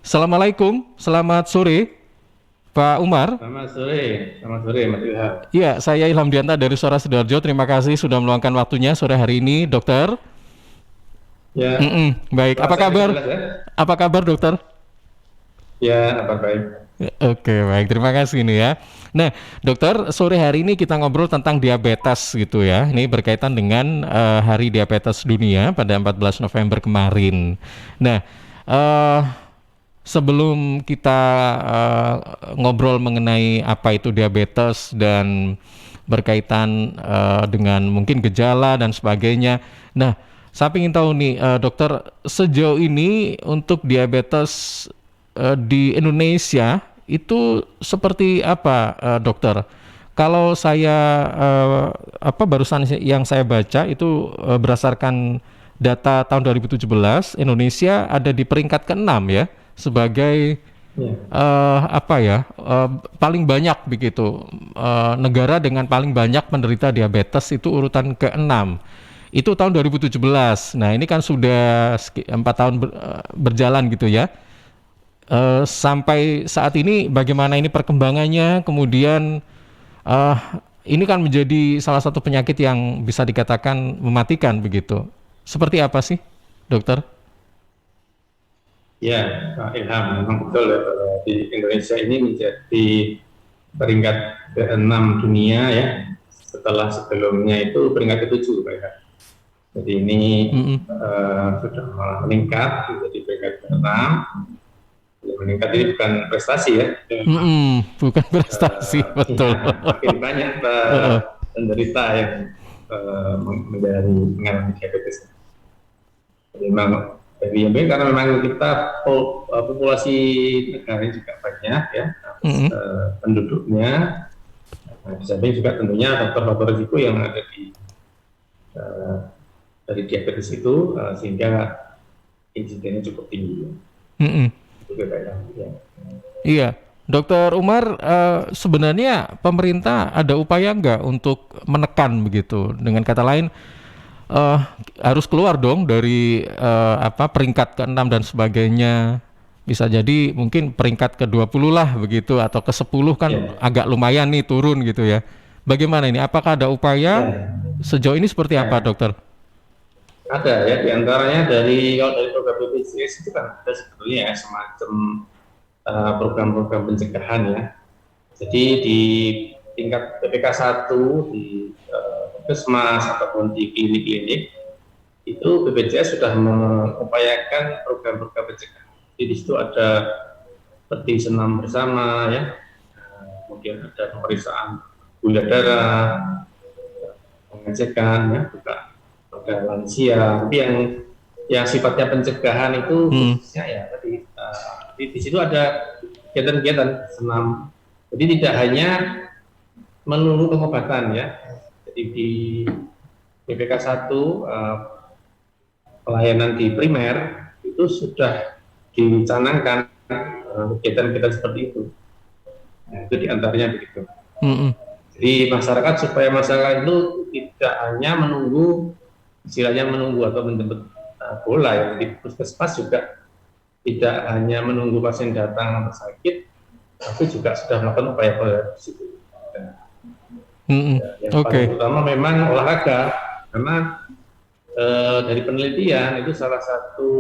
Assalamualaikum, selamat sore, Pak Umar. Selamat sore Mas Ilham. Ya, saya Ilham Dianta dari Suara Sidoarjo. Terima kasih sudah meluangkan waktunya sore hari ini, dokter. Ya, Baik, apa bahasa bisa kabar? jelas ya? Apa kabar, dokter? Ya, apa baik. Oke, baik, terima kasih nih ya. Nah, dokter, sore hari ini kita ngobrol tentang diabetes gitu ya. Ini berkaitan dengan Hari Diabetes Dunia pada 14 November kemarin. Nah, eh sebelum kita ngobrol mengenai apa itu diabetes dan berkaitan dengan mungkin gejala dan sebagainya. Nah, saya ingin tahu nih, dokter, sejauh ini untuk diabetes di Indonesia itu seperti apa, dokter? Kalau saya barusan yang saya baca itu berdasarkan data tahun 2017, Indonesia ada di peringkat ke-6 ya sebagai Ya, paling banyak begitu, negara dengan paling banyak penderita diabetes itu urutan ke-6. Itu tahun 2017. Nah, ini kan sudah 4 tahun berjalan gitu ya. Sampai saat ini bagaimana ini perkembangannya? Kemudian eh, ini kan menjadi salah satu penyakit yang bisa dikatakan mematikan begitu. Seperti apa sih, dokter? ya, Pak Ilham, memang betul ya bahwa di Indonesia ini menjadi peringkat ke-6 dunia ya. Setelah sebelumnya itu peringkat ke-7, Pak Ilham. Jadi ini Mm-mm. sudah meningkat menjadi peringkat ke-6. Meningkat ini bukan prestasi ya, memang Bukan prestasi, betul. ya, makin banyak Heeh. penderita yang mengalami diabetes. Memang dari YB karena memang kita populasi negara ini juga banyak ya, Mm-mm. penduduknya. Nah, di samping juga tentunya faktor-faktor risiko yang ada uh, dari diabetes itu sehingga insidennya cukup tinggi. Mm-mm. Itu kira-kira ya. Iya, Dokter Umar, sebenarnya pemerintah ada upaya nggak untuk menekan begitu? Dengan kata lain, eh, harus keluar dong dari peringkat ke-6 dan sebagainya. Bisa jadi mungkin peringkat ke-20 lah begitu atau ke-10 kan Ya, agak lumayan nih turun gitu ya. Bagaimana ini? Apakah ada upaya? ya, Sejauh ini seperti apa, ya. dokter? Ada ya, diantaranya kalau dari program BPJS itu kan ada sebetulnya ya semacam program-program pencegahan ya. Jadi di tingkat PPK 1 di puskesmas ataupun di klinik-klinik itu BPJS sudah mengupayakan program-program pencegahan. Jadi di situ ada seperti senam bersama ya, kemudian ada pemeriksaan gula darah, pengecekan ya, juga pada lansia. Tapi yang sifatnya pencegahan itu Hmm. khususnya ya tadi di situ ada kegiatan-kegiatan senam. Jadi tidak hanya menunggu pengobatan ya. Jadi di BPK 1 pelayanan di primer itu sudah dicanangkan kegiatan-kegiatan seperti itu. Nah, itu diantaranya begitu. Mm-mm. Jadi masyarakat supaya masyarakat itu tidak hanya menunggu, istilahnya menunggu atau menjemput bola ya. Di puskesmas juga tidak hanya menunggu pasien datang atau sakit, tapi juga sudah melakukan upaya-upaya di situ. Mm-mm. Yang paling Oke. utama memang olahraga, karena dari penelitian itu salah satu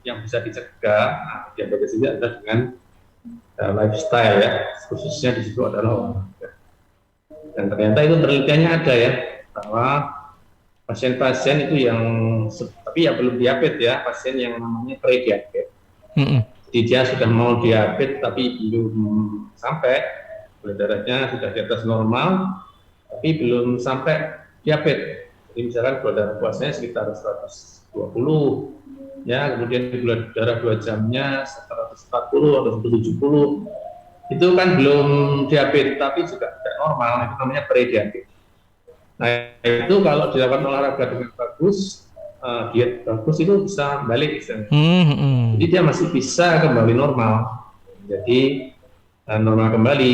yang bisa dicegah diabetes ini adalah dengan lifestyle ya, khususnya di situ adalah olahraga. Dan ternyata itu penelitiannya ada ya, bahwa pasien-pasien itu yang tapi ya belum diabetes ya, pasien yang namanya prediabetes. Mm-mm. Jadi dia sudah mau diabetes tapi belum sampai, gula darahnya sudah di atas normal, tapi belum sampai diabetes. Jadi misalkan gula darah puasanya sekitar 120, ya kemudian gula darah 2 jamnya 140 atau 170, itu kan belum diabetes tapi juga tidak normal, itu namanya prediabetes. Nah itu kalau dilakukan olahraga dengan bagus, diet bagus itu bisa balik istilahnya. Jadi Mm-mm. dia masih bisa kembali normal, jadi normal kembali.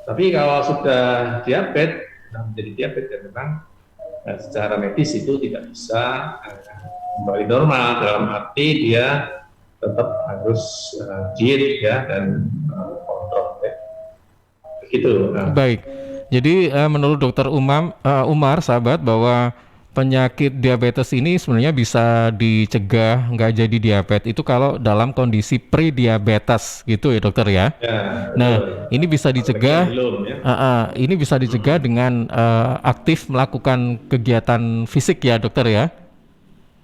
Tapi kalau sudah diabetes, menjadi diabetes ya memang secara medis itu tidak bisa kembali normal, dalam arti dia tetap harus diet ya dan kontrol ya. Begitu. Baik. Jadi menurut Dokter Umar, sahabat, bahwa penyakit diabetes ini sebenarnya bisa dicegah nggak jadi diabetes itu kalau dalam kondisi pre-diabetes gitu ya dokter ya. Ya, Nah, betul. ini bisa Apalagi yang dicegah, belum ya. ini bisa dicegah dengan aktif melakukan kegiatan fisik ya dokter ya.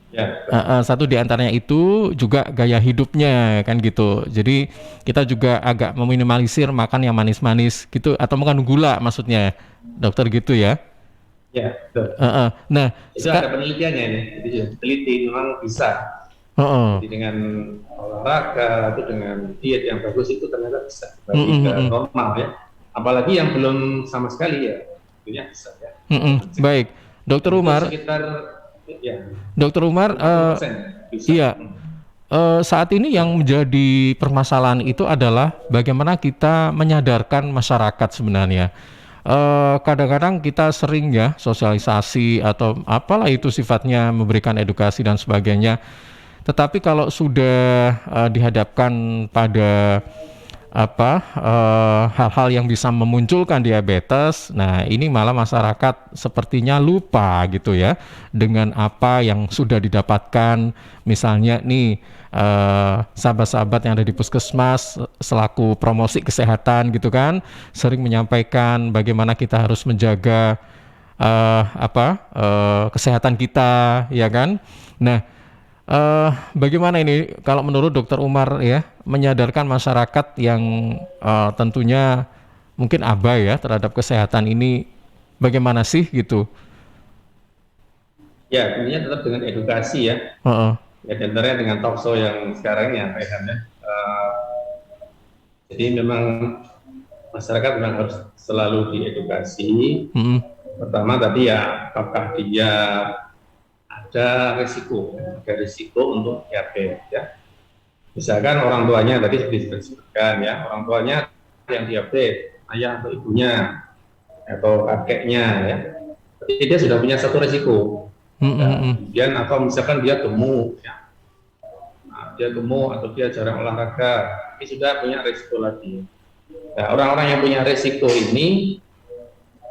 Ya, betul. Satu di antaranya itu juga gaya hidupnya kan gitu. Jadi kita juga agak meminimalisir makan yang manis-manis gitu atau makan gula maksudnya, dokter gitu ya. Ya, betul. Nah, Itu ada penelitiannya ini. Jadi sudah diteliti memang bisa. Jadi dengan olahraga atau dengan diet yang bagus itu ternyata bisa kembali ke normal ya. Apalagi yang belum sama sekali ya, tentunya bisa ya. Baik, Dokter Itu Umar. sekitar ya Dokter Umar, 50% bisa. iya. Saat ini yang menjadi permasalahan itu adalah bagaimana kita menyadarkan masyarakat sebenarnya. Kadang-kadang kita sering ya sosialisasi atau apalah itu sifatnya memberikan edukasi dan sebagainya. Tetapi kalau sudah dihadapkan pada hal-hal yang bisa memunculkan diabetes, nah ini malah masyarakat sepertinya lupa gitu ya dengan apa yang sudah didapatkan. Misalnya nih sahabat-sahabat yang ada di puskesmas selaku promosi kesehatan gitu kan sering menyampaikan bagaimana kita harus menjaga kesehatan kita ya kan. Nah, bagaimana ini kalau menurut Dokter Umar ya menyadarkan masyarakat yang tentunya mungkin abai ya terhadap kesehatan ini bagaimana sih gitu? Ya, tentunya tetap dengan edukasi ya. Ya, tentunya dengan talkshow yang sekarang ya, Pak Ilham ya. Jadi memang masyarakat memang harus selalu diedukasi. Pertama tadi ya, apakah dia ada risiko untuk diabetes ya. Misalkan orang tuanya tadi seperti disebutkan ya, orang tuanya yang diabetes, ayah atau ibunya atau kakeknya ya, jadi dia sudah punya satu risiko. Kemudian atau misalkan dia gemuk ya, dia gemuk atau dia jarang olahraga, ini sudah punya risiko lagi. Nah, orang-orang yang punya risiko ini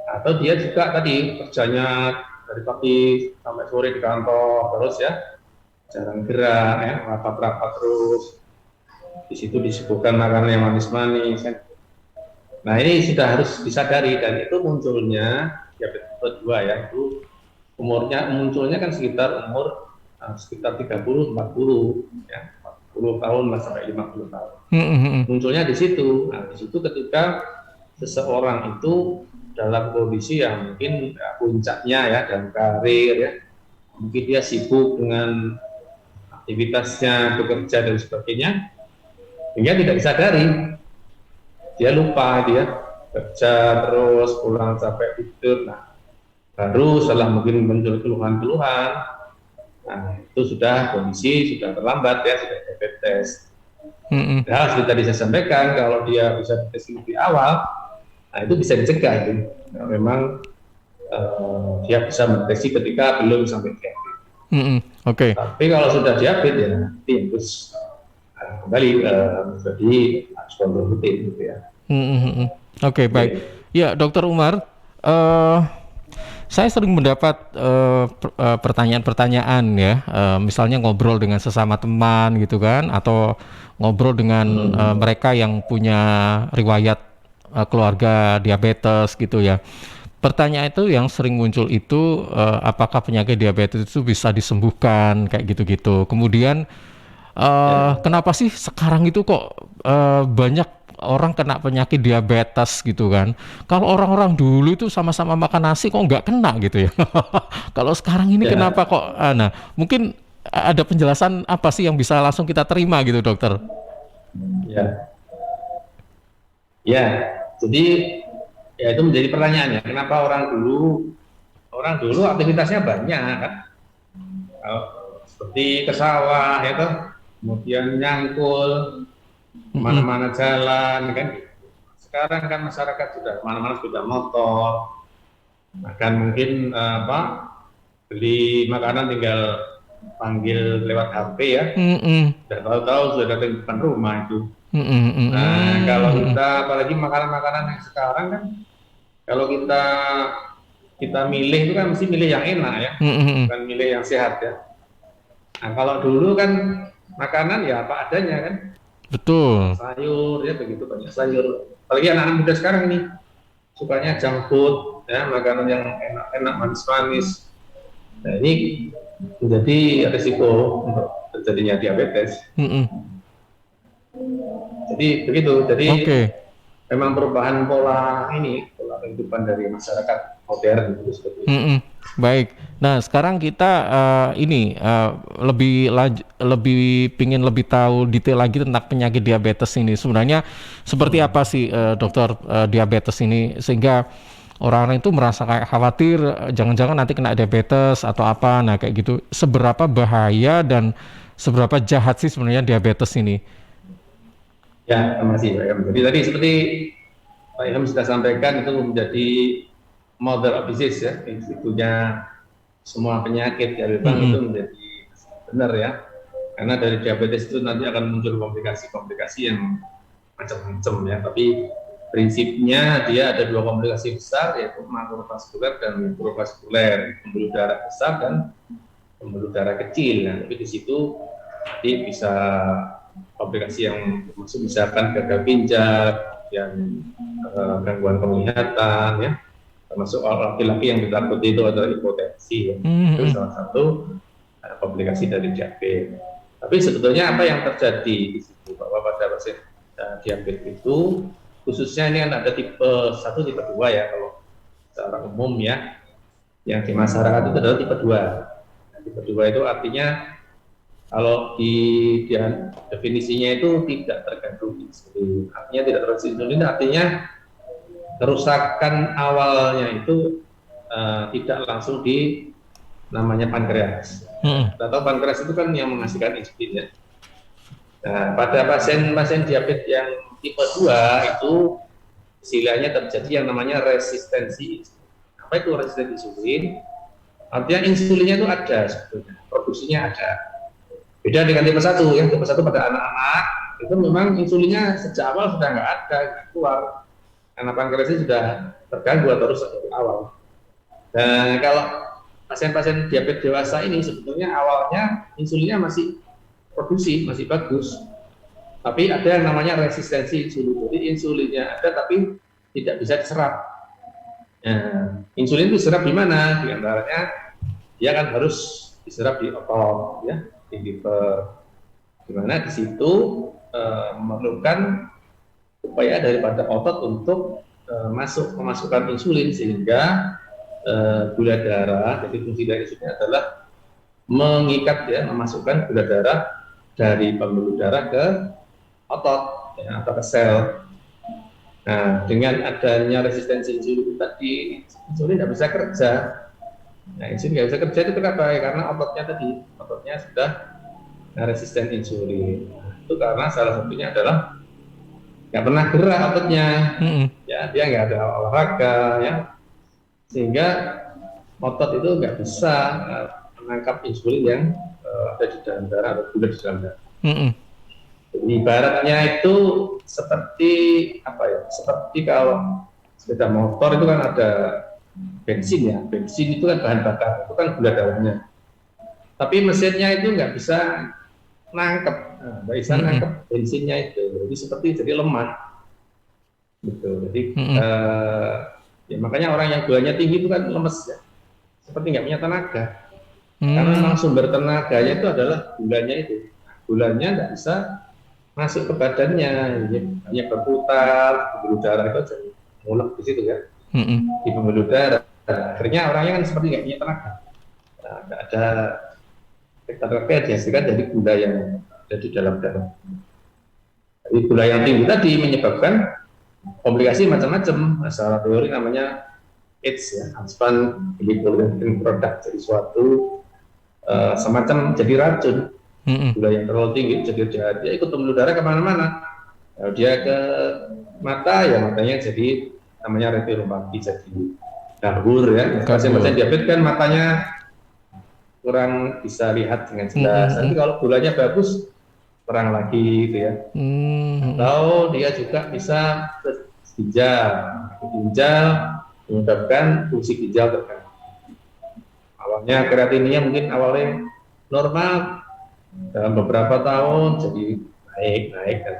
atau dia juga tadi kerjanya dari pagi sampai sore di kantor terus ya, jarang gerak ya, rapat-rapat terus, di situ disebutkan makanan yang manis-manis kan. Nah, ini sudah harus disadari dan itu munculnya diabetes tipe 2 ya, itu munculnya kan sekitar umur sekitar 30 40 ya, 40 tahun sampai 50 tahun. Munculnya di situ. Nah, di situ ketika seseorang itu dalam kondisi yang mungkin puncaknya ya dalam karir ya, mungkin dia sibuk dengan aktivitasnya, bekerja dan sebagainya, hingga tidak disadari dia lupa, dia kerja terus pulang sampai tidur. Nah, baru setelah mungkin muncul keluhan-keluhan, nah itu sudah kondisi sudah terlambat ya, sudah diabetes. Nah, seperti tadi saya sampaikan, kalau dia bisa deteksi lebih awal, nah itu bisa dicegah itu. Nah, memang dia bisa mendeteksi ketika belum sampai diabetes. Oke. Tapi kalau sudah diabetes ya nanti harus kembali menjadi kontrol rutin gitu ya. Oke, baik. Ya, Dokter Umar, saya sering mendapat pertanyaan-pertanyaan ya, misalnya ngobrol dengan sesama teman gitu kan, atau ngobrol dengan mereka yang punya riwayat keluarga diabetes gitu ya. Pertanyaan itu yang sering muncul itu apakah penyakit diabetes itu bisa disembuhkan kayak gitu-gitu. Kemudian kenapa sih sekarang itu kok banyak orang kena penyakit diabetes gitu kan? Kalau orang-orang dulu itu sama-sama makan nasi kok nggak kena gitu ya? Kalau sekarang ini kenapa kok? Nah, mungkin ada penjelasan apa sih yang bisa langsung kita terima gitu, dokter? Ya, jadi ya itu menjadi pertanyaannya. Kenapa orang dulu aktivitasnya banyak kan? Seperti ke sawah ya toh, kemudian nyangkul mana-mana jalan kan. Sekarang kan masyarakat sudah mana-mana sudah motor, bahkan mungkin beli makanan tinggal panggil lewat HP ya, Mm-mm. dan tahu-tahu sudah datang di depan rumah itu. Mm-mm. Nah, kalau Mm-mm. kita apalagi makanan-makanan yang sekarang kan, kalau kita milih itu kan mesti milih yang enak ya, Mm-mm. bukan milih yang sehat ya. Nah, kalau dulu kan makanan ya apa adanya kan, Betul. sayur ya begitu banyak sayur. Apalagi anak-anak muda sekarang nih sukanya junk food ya, makanan yang enak-enak manis-manis. Nah, ini menjadi risiko untuk terjadinya diabetes. Mm-mm. Jadi begitu. Jadi Oke. memang perubahan pola kehidupan dari masyarakat modern itu seperti itu. Mm-mm. Baik. Nah, sekarang kita lebih pingin lebih tahu detail lagi tentang penyakit diabetes ini. Sebenarnya seperti apa sih dokter diabetes ini sehingga orang-orang itu merasa kayak khawatir jangan-jangan nanti kena diabetes atau apa. Nah, kayak gitu. Seberapa bahaya dan seberapa jahat sih sebenarnya diabetes ini? Ya, terima kasih Pak Ilham. Jadi tadi seperti Pak Ilham sudah sampaikan itu menjadi mother of disease ya, institunya semua penyakit ya memang itu menjadi benar ya. Karena dari diabetes itu nanti akan muncul komplikasi-komplikasi yang macam-macam ya. Tapi prinsipnya dia ada dua komplikasi besar yaitu makrovaskuler dan mikrovaskuler, pembuluh darah besar dan pembuluh darah kecil. Nah, tapi di situ nanti bisa komplikasi yang masuk misalkan gagal ginjal, yang gangguan penglihatan ya, termasuk laki-laki yang ditakuti itu adalah hipotensi ya. Itu salah satu komplikasi dari diabetes. Tapi sebetulnya apa yang terjadi di situ bahwa pada pasien diabetes itu khususnya ini kan ada tipe 1, tipe 2 ya kalau secara umum ya, yang di masyarakat itu adalah tipe 2. Nah, tipe 2 itu artinya kalau di definisinya itu tidak tergantung insulin. Artinya tidak tergantung insulin, artinya kerusakan awalnya itu tidak langsung di namanya pankreas. Kita tahu pankreas itu kan yang menghasilkan insulin ya. Nah, pada pasien-pasien diabetes yang tipe 2 itu istilahnya terjadi yang namanya resistensi insulin. Apa itu resistensi insulin? Artinya insulinnya itu ada sebetulnya, produksinya ada. Beda dengan tipe 1 ya, tipe 1 pada anak-anak itu memang insulinnya sejak awal sudah nggak ada, nggak keluar. Karena pankreasnya sudah terganggu atau rusak dari awal. Dan kalau pasien-pasien diabetes dewasa ini sebetulnya awalnya insulinnya masih produksi, masih bagus. Tapi ada yang namanya resistensi insulin. Jadi insulinnya ada tapi tidak bisa diserap. Nah, insulin itu diserap di mana? Di antaranya dia kan harus diserap di otot ya, di liver. Di mana di situ memerlukan upaya daripada otot untuk memasukkan insulin sehingga gula darah, jadi fungsi dari insulin adalah mengikat ya, memasukkan gula darah dari pembuluh darah ke otot ya, atau ke sel. Nah, dengan adanya resistensi insulin tadi, insulin tidak bisa kerja. Nah, insulin nggak bisa kerja itu kenapa? Ya, karena ototnya sudah resisten insulin. Nah, itu karena salah satunya adalah nggak pernah gerak ototnya, ya dia nggak ada olahraga ya, sehingga otot itu nggak bisa menangkap insulin yang ada di dalam darah atau gula di dalam darah. Ibaratnya itu seperti apa ya? Seperti kalau sepeda motor itu kan ada bensin ya, bensin itu kan bahan bakar, itu kan gula darahnya. Tapi mesinnya itu nggak bisa nangkep, nggak bisa nangkep bensinnya itu, jadi seperti jadi lemah, gitu. Jadi ya makanya orang yang gulanya tinggi itu kan lemes ya, seperti nggak punya tenaga. Karena memang sumber tenaganya itu adalah gulanya itu. Gulanya nggak bisa masuk ke badannya, hanya berputar, pembuluh darah itu jadi mulek di situ ya, di pembuluh darah. Akhirnya orangnya kan seperti nggak punya tenaga. Nah, nggak ada tenaga dihasilkan dari gula yang ada di dalam darah. Jadi gula yang tinggi tadi menyebabkan komplikasi macam-macam. Masalah teori namanya AIDS ya, advanced glycogen product, jadi suatu semacam jadi racun. Gula yang terlalu tinggi jadi jahat, dia ikut pembuluh darah kemana-mana. Kalau dia ke mata ya matanya jadi namanya retinopati, jadi kabur ya. Pasien-pasien diabetes kan matanya kurang bisa lihat dengan jelas. Tapi kalau gulanya bagus, terang lagi gitu ya. Atau dia juga bisa ke ginjal menyebabkan fungsi ginjal terganggu. Awalnya kreatinnya mungkin awalnya normal, dalam beberapa tahun jadi naik dan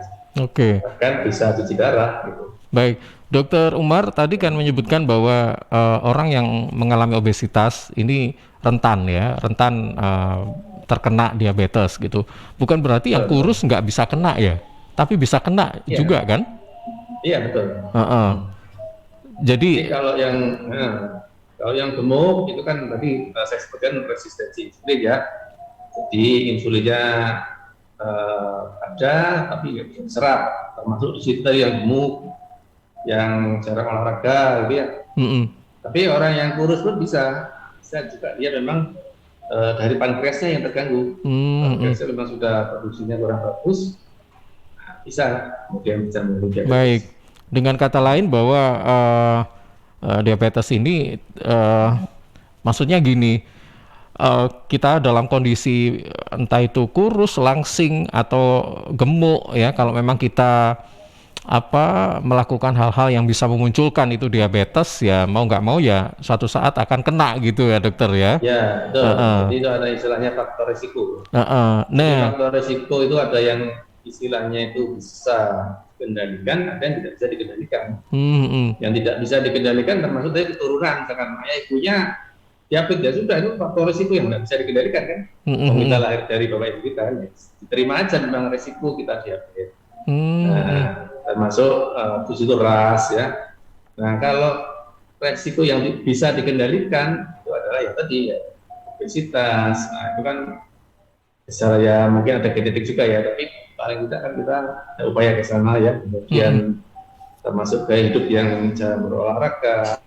bahkan bisa cuci darah gitu. Baik, Dokter Umar tadi kan menyebutkan bahwa orang yang mengalami obesitas ini rentan terkena diabetes gitu. Bukan berarti yang kurus nggak bisa kena ya, tapi bisa kena juga kan? Iya betul. Jadi kalau yang gemuk itu kan tadi saya sebutkan resistensi insulin ya. Jadi insulinnya ada tapi nggak bisa diserap. Termasuk di situ yang gemuk, yang jarang olahraga gitu ya. Tapi orang yang kurus pun bisa juga, dia memang dari pankreasnya yang terganggu. Pankreasnya memang sudah produksinya kurang bagus, bisa kemudian bisa menjadi diabetes. Baik, dengan kata lain bahwa diabetes ini maksudnya gini, kita dalam kondisi entah itu kurus, langsing atau gemuk ya, kalau memang kita melakukan hal-hal yang bisa memunculkan itu diabetes ya, mau nggak mau ya suatu saat akan kena gitu ya dokter ya. Ya betul. Jadi itu ada istilahnya faktor risiko. Faktor risiko itu ada yang istilahnya itu bisa dikendalikan, ada yang tidak bisa dikendalikan. Yang tidak bisa dikendalikan termasuk dari keturunan, misalkan ibunya diabetes, ya sudah, itu faktor risiko yang tidak bisa dikendalikan kan. Kalau kita lahir dari bapak ibu kita, ya, diterima aja memang risiko kita diabetes. Termasuk di situ ras ya. Nah kalau risiko yang bisa dikendalikan itu adalah yang tadi ya, obesitas. Nah itu kan secara ya mungkin ada genetik juga ya, tapi paling tidak kan kita ada upaya ke sana ya. Kemudian termasuk gaya hidup yang jarang berolahraga,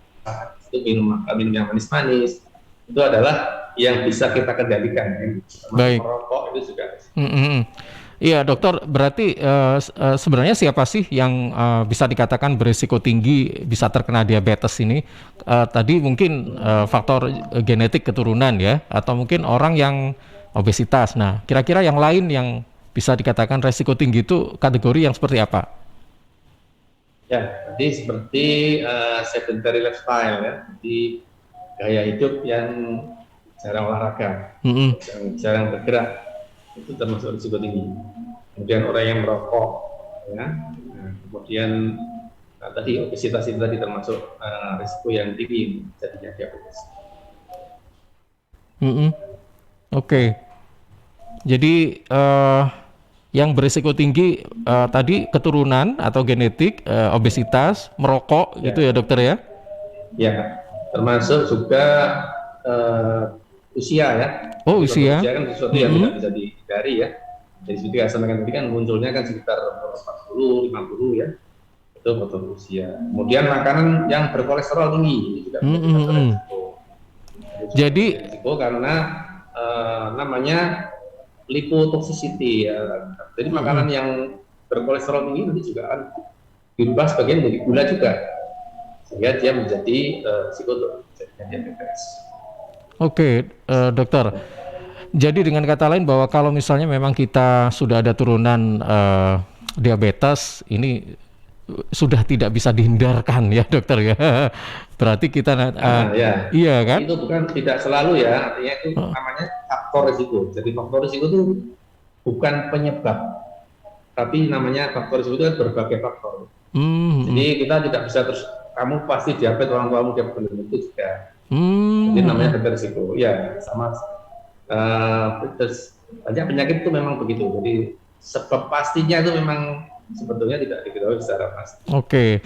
itu minum yang manis-manis, itu adalah yang bisa kita kendalikan ya. Baik. Merokok itu juga. Iya dokter, berarti sebenarnya siapa sih yang bisa dikatakan berisiko tinggi bisa terkena diabetes ini? Tadi mungkin faktor genetik keturunan ya, atau mungkin orang yang obesitas. Nah, kira-kira yang lain yang bisa dikatakan risiko tinggi itu kategori yang seperti apa? Ya, jadi seperti sedentary lifestyle ya, jadi gaya hidup yang jarang olahraga, jarang bergerak, itu termasuk risiko tinggi. Kemudian orang yang merokok, ya, kemudian tadi obesitas itu tadi termasuk risiko yang tinggi jadinya diabetes. Oke. Jadi yang berisiko tinggi tadi keturunan atau genetik, obesitas, merokok gitu ya dokter ya? Ya, termasuk juga usia ya. Oh usia? Usia kan sesuatu yang tidak bisa dihindari ya. Jadi seperti yang saya sampaikan tadi kan munculnya kan sekitar 40, 50 ya. Itu faktor usia. Kemudian makanan yang berkolesterol tinggi ini juga risiko. Jadi risiko karena namanya lipotoxicity ya. Jadi makanan yang berkolesterol tinggi nanti juga akan dirubah sebagian menjadi gula juga, sehingga dia menjadi risiko untuk terjadinya diabetes. Oke, dokter. Jadi dengan kata lain bahwa kalau misalnya memang kita sudah ada turunan diabetes, ini sudah tidak bisa dihindarkan ya dokter ya. Berarti kita ya. Iya kan? Itu bukan tidak selalu ya, artinya itu namanya faktor risiko. Jadi faktor risiko itu bukan penyebab, tapi namanya faktor risiko itu kan berbagai faktor. Jadi kita tidak bisa terus kamu pasti diabetes, orang tuamu diabetes, itu juga. Jadi namanya faktor risiko. Ya sama. Banyak penyakit itu memang begitu. Jadi sebab pastinya itu memang sebetulnya tidak diketahui secara pasti. Oke.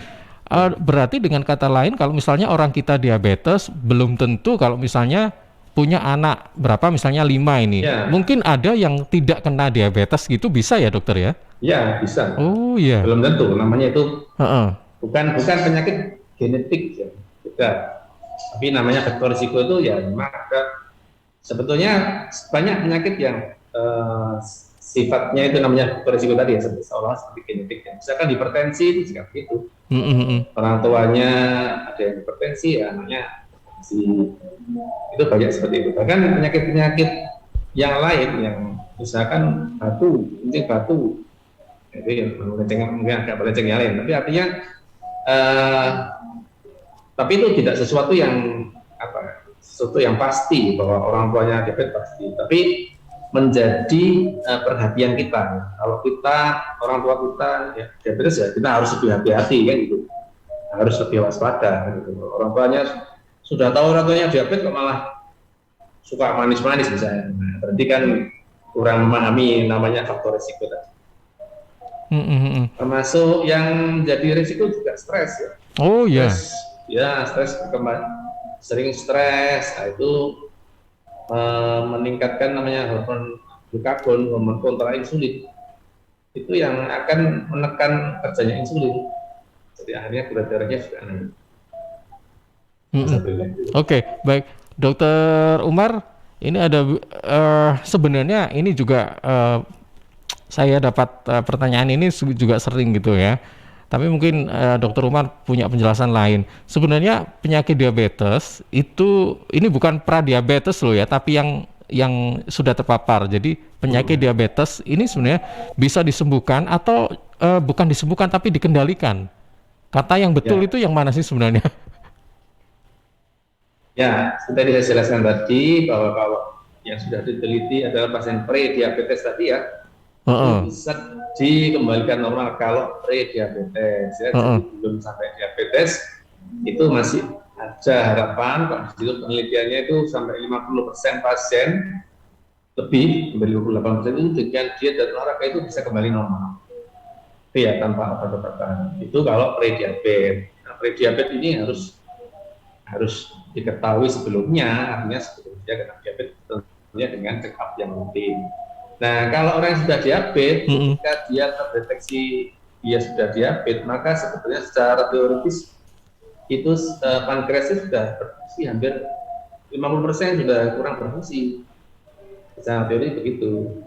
Berarti dengan kata lain kalau misalnya orang kita diabetes belum tentu kalau misalnya punya anak berapa misalnya 5 ini. Ya. Mungkin ada yang tidak kena diabetes gitu, bisa ya dokter ya? Ya bisa. Oh iya. Belum tentu, namanya itu bukan penyakit genetik ya. Tidak. Tapi namanya faktor risiko itu ya memang ada. Sebetulnya banyak penyakit yang sifatnya itu namanya faktor risiko tadi ya, seolah seperti genetik. Misalkan hipertensi itu juga begitu. Orang tuanya ada yang hipertensi, ya anaknya Itu banyak seperti itu. Bahkan penyakit-penyakit yang lain yang misalkan kencing batu, itu yang mungkin agak melenceng yang lain. Tapi artinya, tapi itu tidak sesuatu yang sesuatu yang pasti bahwa orang tuanya diabetes pasti. Tapi menjadi perhatian kita. Kalau kita orang tua kita ya, diabetes ya kita harus lebih hati-hati kan gitu. Harus lebih waspada gitu. Orang tuanya sudah tahu orang tuanya diabetes kok malah suka manis-manis misalnya. Nah, berarti kan kurang memahami namanya faktor risiko tadi. Termasuk yang jadi risiko juga stres ya. Oh ya. Stres sering stres, nah, itu meningkatkan namanya hormon glukagon, hormon kontra insulin. Itu yang akan menekan kerjanya insulin. Jadi akhirnya gula darahnya juga naik. Oke, baik, Dokter Umar. Ini ada sebenarnya ini juga saya dapat pertanyaan ini juga sering gitu ya. Tapi mungkin Dokter Umar punya penjelasan lain. Sebenarnya penyakit diabetes itu ini bukan pradiabetes loh ya, tapi yang sudah terpapar. Jadi penyakit diabetes ini sebenarnya bisa disembuhkan atau bukan disembuhkan tapi dikendalikan. Kata yang betul itu yang mana sih sebenarnya? Ya, sudah saya jelaskan tadi bahwa kalau yang sudah diteliti adalah pasien pre-diabetes tadi ya, bisa dikembalikan normal kalau pre-diabetes ya, jadi belum sampai diabetes itu masih ada harapan. Kalau di situ penelitiannya itu sampai 50% pasien lebih, 58% itu dengan diet dan olahraga itu bisa kembali normal. Itu ya tanpa obat-obatan. Itu kalau pre-diabetes. Nah, pre-diabetes ini harus diketahui sebelumnya, artinya sebelum dia kena diabetes tentunya dengan check up yang rutin. Nah, kalau orang yang sudah diabetes, ketika dia terdeteksi dia sudah diabetes, maka sebetulnya secara teoritis itu pankreasnya sudah berfungsi hampir 50% sudah kurang berfungsi. Secara teori begitu.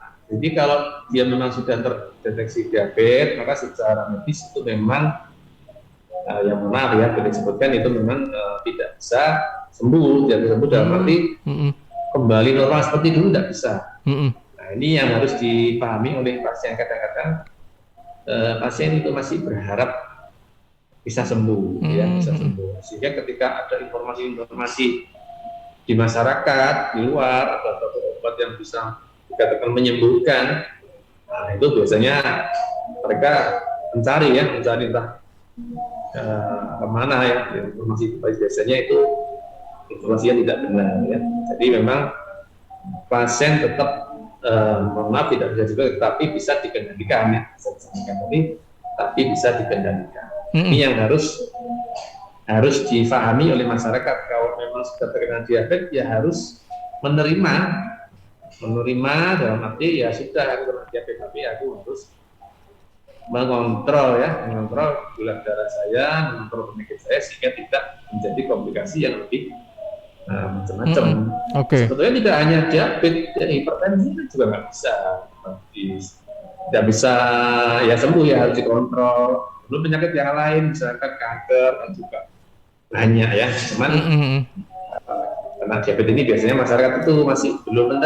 Nah, jadi kalau dia memang sudah terdeteksi diabetes, maka secara medis itu memang yang maaf ya, boleh disebutkan itu memang tidak bisa sembuh, tidak bisa sembuh dalam arti kembali normal seperti dulu tidak bisa. Nah, ini yang harus dipahami oleh pasien. Kadang-kadang pasien itu masih berharap bisa sembuh, ya bisa sembuh. Sehingga ketika ada informasi-informasi di masyarakat, di luar, atau obat yang bisa dikatakan menyembuhkan, nah itu biasanya mereka mencari entah kemana ya informasi biasanya itu informasinya tidak benar ya. Jadi memang pasien tetap mohon maaf tidak bisa juga, tapi bisa dikendalikan ya, tapi bisa dikendalikan. Ini yang harus difahami oleh masyarakat. Kalau memang sudah terkena diabetes ya harus menerima dalam arti ya sudah aku kena diabetes tapi aku harus mengontrol gula darah saya, mengontrol penyakit saya sehingga tidak menjadi komplikasi yang lebih macam-macam. Sebetulnya tidak hanya diabetes, hipertensi itu juga nggak bisa ya sembuh ya, harus dikontrol. Belum penyakit yang lain, misalkan kanker kan juga banyak ya. Cuman karena diabetes ini biasanya masyarakat itu masih belum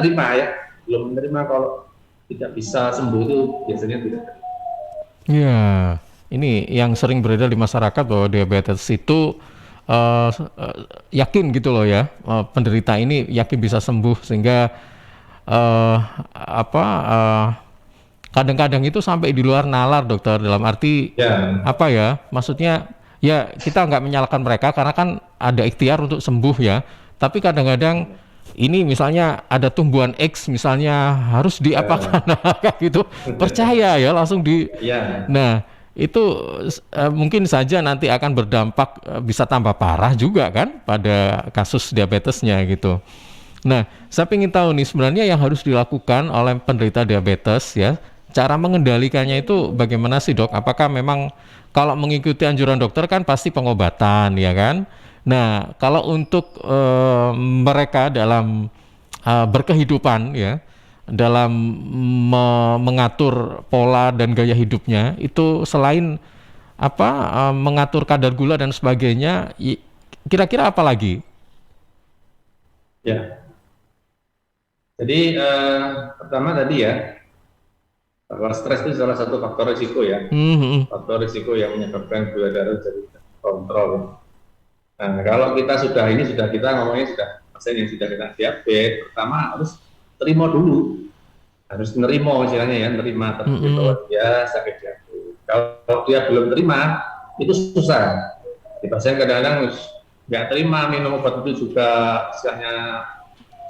menerima kalau tidak bisa sembuh itu biasanya tidak. Ya, ini yang sering beredar di masyarakat bahwa diabetes itu yakin gitu loh ya, penderita ini yakin bisa sembuh sehingga kadang-kadang itu sampai di luar nalar dokter, dalam arti apa ya, maksudnya ya kita nggak menyalahkan mereka karena kan ada ikhtiar untuk sembuh ya, tapi kadang-kadang ini misalnya ada tumbuhan X misalnya harus diapakan kayak gitu, percaya ya langsung nah itu mungkin saja nanti akan berdampak bisa tambah parah juga kan pada kasus diabetesnya gitu. Nah, saya ingin tahu nih sebenarnya yang harus dilakukan oleh penderita diabetes ya, cara mengendalikannya itu bagaimana sih dok? Apakah memang kalau mengikuti anjuran dokter kan pasti pengobatan ya kan? Nah, kalau untuk mereka dalam berkehidupan ya, dalam mengatur pola dan gaya hidupnya itu selain mengatur kadar gula dan sebagainya, kira-kira apa lagi? Ya, jadi pertama tadi ya, bahwa stres itu salah satu faktor risiko ya, Hmm. faktor risiko yang menyebabkan gula darah jadi kontrol. Nah, kalau kita sudah kita ngomongnya sudah pasien yang sudah kena diabetes, pertama harus terima dulu, harus menerima istilahnya ya, menerima terlebih bahwa Hmm. dia sakit diabetes. Kalau dia belum terima, itu susah. Di pasien kadang-kadang nggak terima minum obat itu juga istilahnya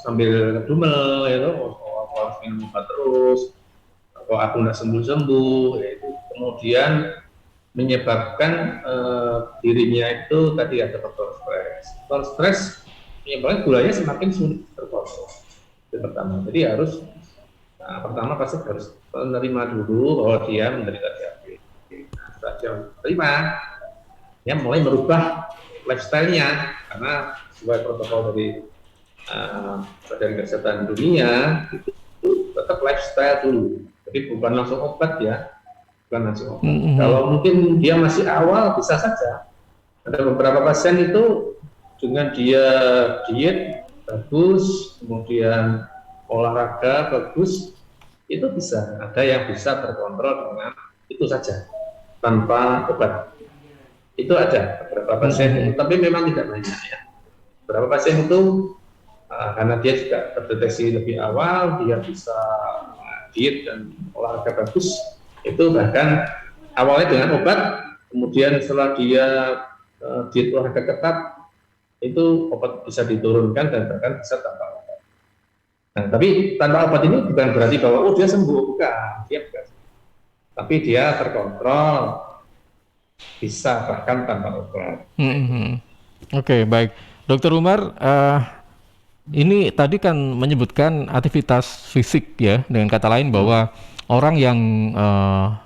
sambil ngedumel itu, aku harus minum obat terus, kok aku nggak sembuh-sembuh, yaitu kemudian menyebabkan dirinya itu tadi ada faktor stres. Faktor stres menyebabkan gulanya semakin sulit terkontrol. Itu pertama. Jadi harus pertama pasti harus menerima dulu bahwa dia menderita diabetes. Nah, setelah dia menerima, dia mulai merubah lifestyle-nya karena sesuai protokol dari Badan Kesehatan Dunia itu tetap lifestyle dulu. Jadi bukan langsung obat ya, bukan langsung obat. Hmm. Kalau mungkin dia masih awal bisa saja. Ada beberapa pasien itu dengan dia diet bagus, kemudian olahraga bagus, itu bisa. Ada yang bisa terkontrol dengan itu saja tanpa obat. Itu ada beberapa pasien itu, tapi memang tidak banyak ya. Beberapa pasien itu karena dia juga terdeteksi lebih awal, dia bisa diet dan olahraga bagus, itu bahkan awalnya dengan obat, kemudian setelah dia diet olahraga ketat, itu obat bisa diturunkan dan bahkan bisa tanpa obat. Nah, tapi tanpa obat ini bukan berarti bahwa dia sembuh, bukan, dia bukan. Tapi dia terkontrol, bisa bahkan tanpa obat. Oke, baik. Dokter Umar, ini tadi kan menyebutkan aktivitas fisik ya, dengan kata lain bahwa orang yang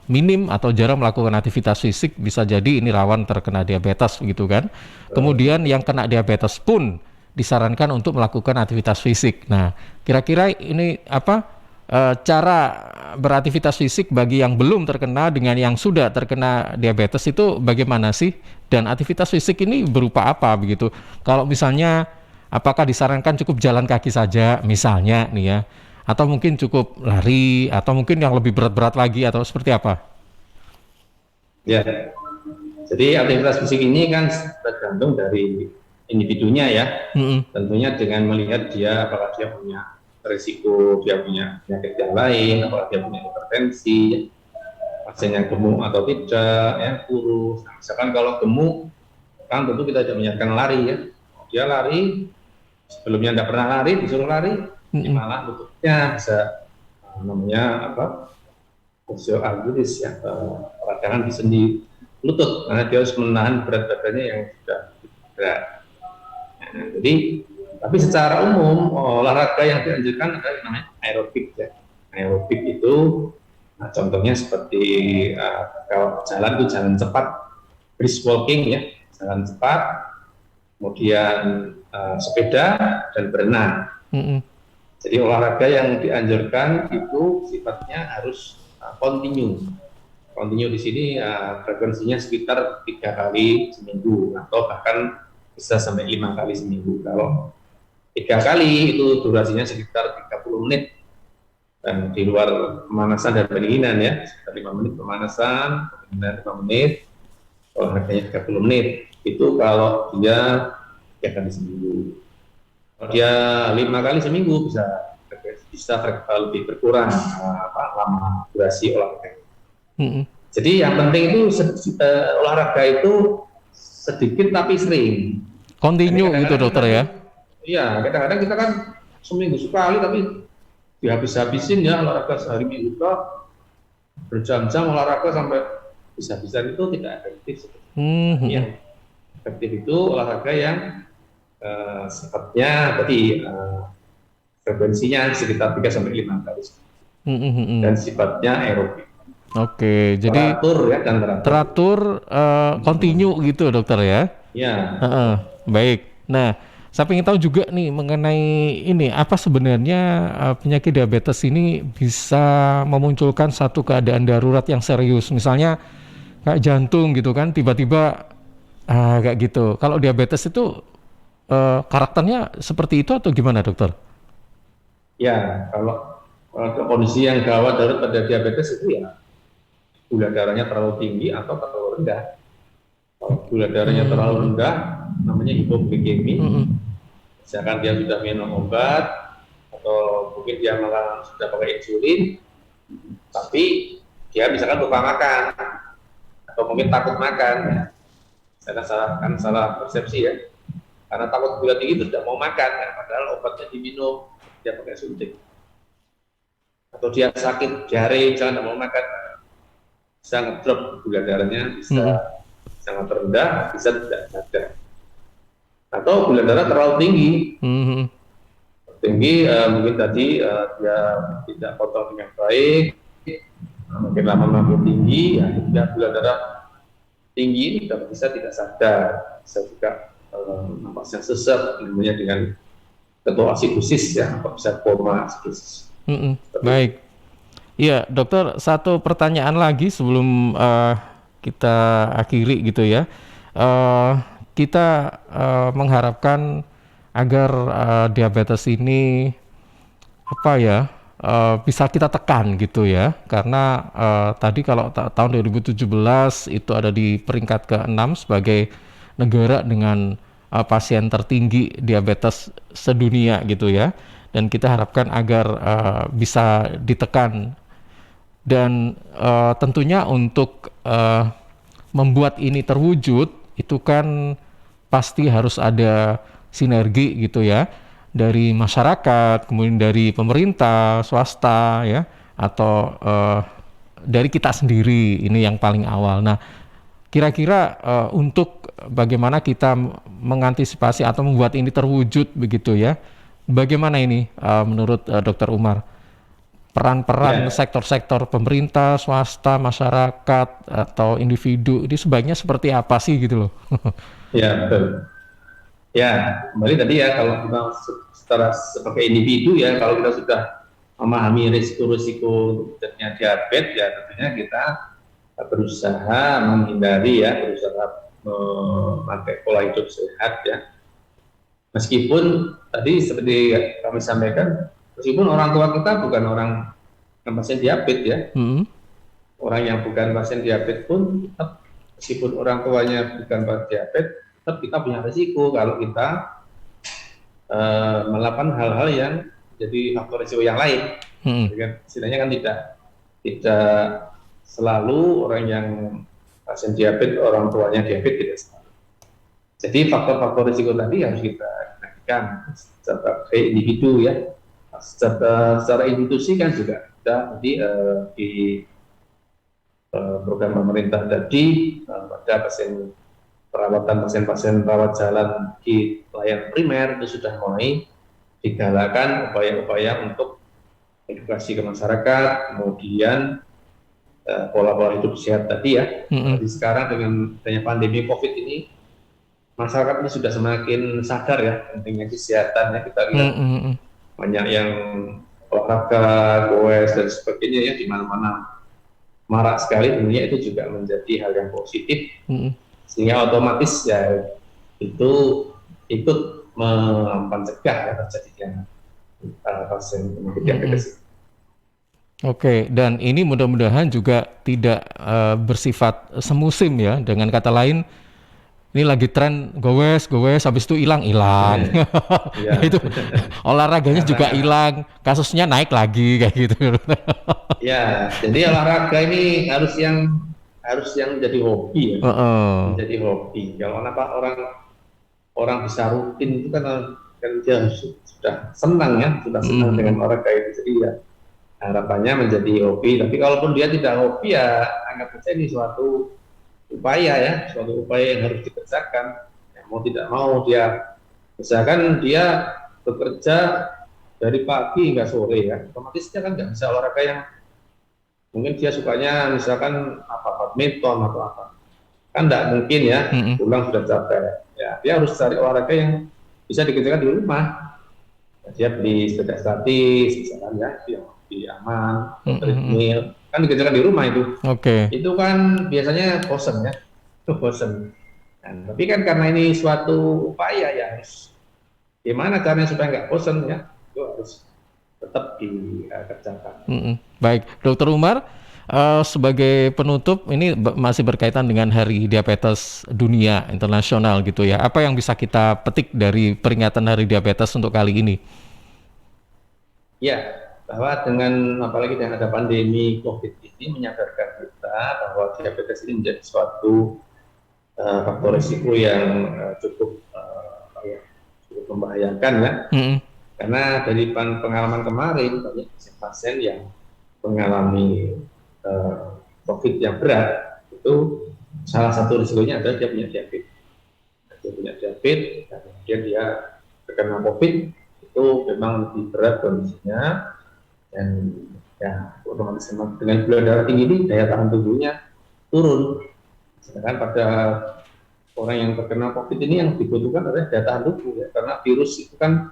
minim atau jarang melakukan aktivitas fisik bisa jadi ini rawan terkena diabetes begitu kan. Kemudian yang kena diabetes pun disarankan untuk melakukan aktivitas fisik. Nah, kira-kira ini apa cara beraktivitas fisik bagi yang belum terkena dengan yang sudah terkena diabetes itu bagaimana sih? Dan aktivitas fisik ini berupa apa begitu? Kalau misalnya apakah disarankan cukup jalan kaki saja misalnya nih ya, atau mungkin cukup lari, atau mungkin yang lebih berat-berat lagi, atau seperti apa? Ya, jadi aktivitas fisik ini kan tergantung dari individunya ya. Tentunya dengan melihat dia apakah dia punya risiko, dia punya penyakit yang lain, apakah dia punya hipertensi, pasien yang gemuk atau tidak, ya kurus. Nah, misalkan kalau gemuk, kan tentu kita tidak menyarankan lari ya. Dia lari, sebelumnya tidak pernah lari, disuruh lari, malah lututnya bisa namanya apa? Osteoartritis ya, peradangan di sendi lutut, karena dia harus menahan berat badannya yang sudah berat. Nah, jadi, tapi secara umum olahraga yang dianjurkan adalah namanya aerobik ya. Aerobik itu, nah, contohnya seperti kalau jalan itu jalan cepat, brisk walking ya, jalan cepat, kemudian sepeda dan berenang. Jadi olahraga yang dianjurkan itu sifatnya harus continue. Continue di sini frekuensinya sekitar 3 kali seminggu atau bahkan bisa sampai 5 kali seminggu. Kalau 3 kali itu durasinya sekitar 30 menit. Dan di luar pemanasan dan pendinginan ya, sekitar 5 menit pemanasan, pendinginan 5 menit, olahraganya 30 menit. Itu kalau dia 3 kali seminggu. Kalau dia 5 kali seminggu bisa lebih berkurang lama durasi olahraga. Jadi yang penting itu olahraga itu sedikit tapi sering. Continue gitu dokter ya? Iya, kadang-kadang kita kan seminggu sekali tapi dihabis-habisin ya olahraga sehari minggu berjam-jam olahraga sampai bisa-bisa itu tidak efektif. Yang efektif itu olahraga yang sifatnya berarti frekuensinya sekitar 3 sampai 5 kali dan sifatnya aerobik. Oke, jadi teratur ya dan teratur continue gitu dokter ya? Ya. Baik. Nah, saya ingin tahu juga nih mengenai ini, apa sebenarnya penyakit diabetes ini bisa memunculkan satu keadaan darurat yang serius, misalnya kayak jantung gitu kan, tiba-tiba Kayak gitu. Kalau diabetes itu karakternya seperti itu atau gimana, dokter? Ya, kalau kondisi yang gawat daripada diabetes itu ya gula darahnya terlalu tinggi atau terlalu rendah. Kalau gula darahnya terlalu Hmm, rendah, namanya hipoglikemi. hmm, Misalkan dia sudah minum obat, atau mungkin dia malah sudah pakai insulin, tapi dia misalkan lupa makan, atau mungkin takut makan, ya. Saya salah persepsi ya. Karena takut gula tinggi itu tidak mau makan, ya. Padahal obatnya diminum, dia pakai suntik. Atau dia sakit diare, misalkan tidak mau makan, bisa ngedrop gula darahnya, bisa hmm, sangat rendah, bisa tidak sadar. Atau gula darah terlalu tinggi, hmm, mungkin tadi dia tidak potong dengan baik, mungkin lama makin tinggi, ya dia gula darah tinggi tidak bisa tidak sadar, bisa juga napasnya sesak, namanya dengan ketoasidosis ya, atau bisa koma asidosis. hmm. Baik. Iya, dokter, satu pertanyaan lagi sebelum kita akhiri gitu ya. Eh, kita mengharapkan agar diabetes ini apa ya bisa kita tekan gitu ya, karena tadi kalau tahun 2017 itu ada di peringkat ke-6 sebagai negara dengan pasien tertinggi diabetes sedunia gitu ya, dan kita harapkan agar bisa ditekan. Dan tentunya untuk membuat ini terwujud itu kan pasti harus ada sinergi gitu ya, dari masyarakat, kemudian dari pemerintah, swasta ya, atau dari kita sendiri, ini yang paling awal. Nah, kira-kira untuk bagaimana kita mengantisipasi atau membuat ini terwujud begitu ya, bagaimana ini menurut Dokter Umar? Peran-peran Ya, sektor-sektor pemerintah, swasta, masyarakat, atau individu ini sebaiknya seperti apa sih gitu loh? ya betul. Ya, kembali tadi ya, kalau kita secara sebagai individu ya, kalau kita sudah memahami risiko-risiko terjadinya diabetes, ya tentunya kita berusaha menghindari ya, berusaha memakai pola hidup sehat ya. Meskipun tadi seperti kami sampaikan, meskipun orang tua kita bukan orang yang pasien diabetes ya, Hmm, orang yang bukan pasien diabetes pun tetap, meskipun orang tuanya bukan pasien diabetes, tetap kita punya risiko kalau kita melakukan hal-hal yang jadi faktor risiko yang lain. hmm, Jadi kan, istilahnya kan tidak selalu orang yang pasien diabetes orang tuanya diabetes, tidak selalu. Jadi faktor-faktor risiko tadi harus kita perhatikan sebagai individu ya. Secara institusi kan juga kita di program pemerintah tadi pada perawatan pasien-pasien rawat jalan di pelayanan primer itu sudah mulai digalakkan upaya-upaya untuk edukasi ke masyarakat, kemudian pola-pola hidup sehat tadi ya. hmm, Jadi sekarang dengan adanya pandemi COVID ini, masyarakat ini sudah semakin sadar ya pentingnya kesehatan ya. Kita lihat hmm, hmm, hmm, banyak yang olahraga, goes dan sebagainya ya, di mana-mana marak sekali, tentunya itu juga menjadi hal yang positif, hmm. sehingga otomatis ya itu ikut mencegah ya terjadinya pasien penyakit Hmm. diabetes. Oke, dan ini mudah-mudahan juga tidak bersifat semusim ya. Dengan kata lain, ini lagi tren gowes, gowes, habis itu hilang, hilang. Nah, Ya, itu olahraganya juga karena hilang, kasusnya naik lagi kayak gitu. ya, jadi olahraga ini harus yang jadi hobi ya, Heeh. menjadi hobi. Kalau kenapa orang orang bisa rutin itu kan dia sudah senang ya, sudah senang dengan Mm-mm. olahraga itu. Jadi ya harapannya menjadi hobi. Tapi kalaupun dia tidak hobi ya anggap saja ini suatu upaya ya, suatu upaya yang harus dikerjakan. Ya, mau tidak mau dia, misalkan dia bekerja dari pagi hingga sore ya, otomatis dia kan nggak bisa olahraga yang mungkin dia sukanya, misalkan apa, badminton atau apa, kan tidak mungkin ya, Mm-mm. pulang sudah capek ya, dia harus cari olahraga yang bisa dikerjakan di rumah. Dia beli sepeda statis misalkan ya, yang lebih aman, atau Mm-mm. treadmill, kan dikerjakan di rumah itu. Oke. Itu kan biasanya bosen ya, itu bosen. Nah, tapi kan karena ini suatu upaya ya harus gimana caranya supaya nggak bosan ya, itu harus tetap dikerjakan. Baik, Dokter Umar, sebagai penutup ini masih berkaitan dengan Hari Diabetes Dunia Internasional gitu ya. Apa yang bisa kita petik dari peringatan Hari Diabetes untuk kali ini? Ya, bahwa dengan apalagi dengan ada pandemi COVID ini menyadarkan kita bahwa diabetes ini menjadi suatu faktor risiko yang cukup membahayakan ya. Karena dari pengalaman kemarin banyak pasien yang mengalami COVID yang berat, itu salah satu risikonya adalah dia punya diabetes. Dia punya diabetes, dan kemudian dia terkena COVID, itu memang lebih berat kondisinya, dan ya otomatis dengan gula darah tinggi ini daya tahan tubuhnya turun. Sedangkan pada orang yang terkena COVID ini yang dibutuhkan adalah daya tahan tubuh ya, karena virus itu kan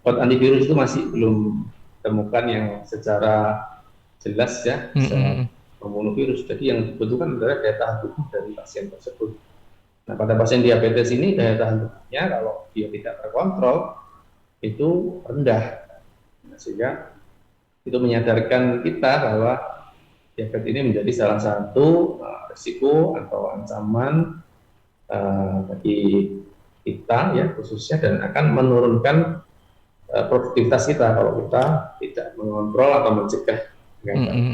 obat antivirus itu masih belum ditemukan yang secara jelas ya bisa membunuh virus. Jadi yang dibutuhkan adalah daya tahan tubuh dari pasien tersebut. Nah, pada pasien diabetes ini daya tahan tubuhnya kalau dia tidak terkontrol itu rendah. Nah, sehingga itu menyadarkan kita bahwa diabetes ini menjadi salah satu risiko atau ancaman bagi kita ya khususnya, dan akan menurunkan produktivitas kita kalau kita tidak mengontrol atau mencegah dengan baik.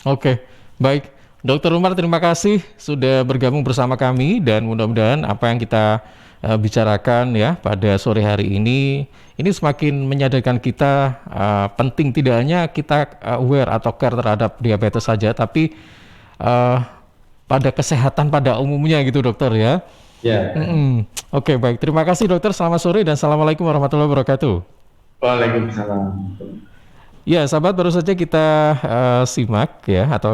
Oke, baik. Dokter Umar, terima kasih sudah bergabung bersama kami, dan mudah-mudahan apa yang kita bicarakan ya pada sore hari ini semakin menyadarkan kita penting tidak hanya kita aware atau care terhadap diabetes saja, tapi pada kesehatan pada umumnya gitu dokter ya. Ya. Oke, baik. Terima kasih dokter. Selamat sore dan assalamualaikum warahmatullahi wabarakatuh. Waalaikumsalam. Ya, sahabat, baru saja kita simak ya atau